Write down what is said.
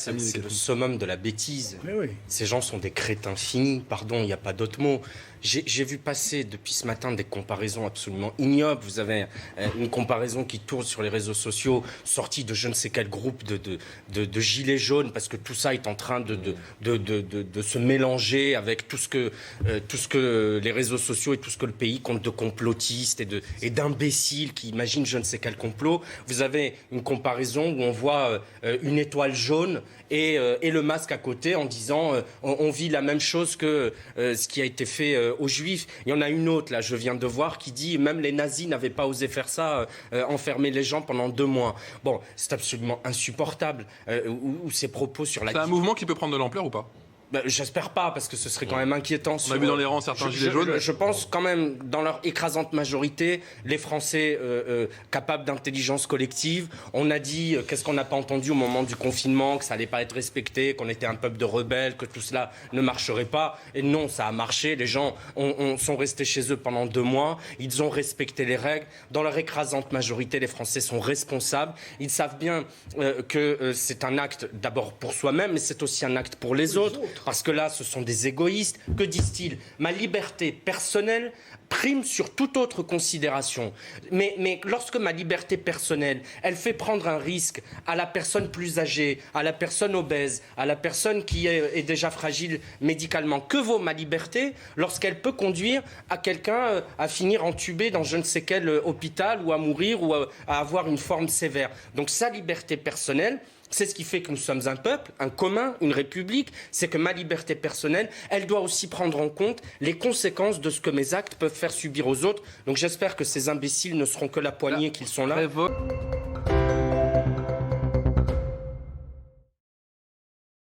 C'est le summum de la bêtise. Mais oui. Ces gens sont des crétins finis, pardon, il n'y a pas d'autre mot. J'ai vu passer depuis ce matin des comparaisons absolument ignobles. Vous avez une comparaison qui tourne sur les réseaux sociaux, sortie de je ne sais quel groupe de gilets jaunes, parce que tout ça est en train de se mélanger avec tout ce que les réseaux sociaux et tout ce que le pays compte de complotistes et d'imbéciles qui imaginent je ne sais quel complot. Vous avez une comparaison où on voit une étoile jaune et le masque à côté en disant on vit la même chose que ce qui a été fait aux Juifs. Il y en a une autre, là, je viens de voir, qui dit même les nazis n'avaient pas osé faire ça, enfermer les gens pendant 2 mois. Bon, c'est absolument insupportable. Ou ces propos sur la... C'est un mouvement qui peut prendre de l'ampleur ou pas ? J'espère pas, parce que ce serait quand même inquiétant. On a vu dans les rangs certains gilets jaunes. Je pense quand même, dans leur écrasante majorité, les Français capables d'intelligence collective. On a dit, qu'est-ce qu'on n'a pas entendu au moment du confinement, que ça allait pas être respecté, qu'on était un peuple de rebelles, que tout cela ne marcherait pas. Et non, ça a marché. Les gens sont restés chez eux pendant 2 mois. Ils ont respecté les règles. Dans leur écrasante majorité, les Français sont responsables. Ils savent bien que c'est un acte d'abord pour soi-même, mais c'est aussi un acte pour les autres. Parce que là, ce sont des égoïstes. Que disent-ils ? Ma liberté personnelle prime sur toute autre considération. Mais lorsque ma liberté personnelle, elle fait prendre un risque à la personne plus âgée, à la personne obèse, à la personne qui est déjà fragile médicalement, que vaut ma liberté lorsqu'elle peut conduire à quelqu'un à finir entubé dans je ne sais quel hôpital ou à mourir ou à avoir une forme sévère. Donc sa liberté personnelle, c'est ce qui fait que nous sommes un peuple, un commun, une république. C'est que ma liberté personnelle, elle doit aussi prendre en compte les conséquences de ce que mes actes peuvent faire subir aux autres. Donc j'espère que ces imbéciles ne seront que la poignée qu'ils sont là.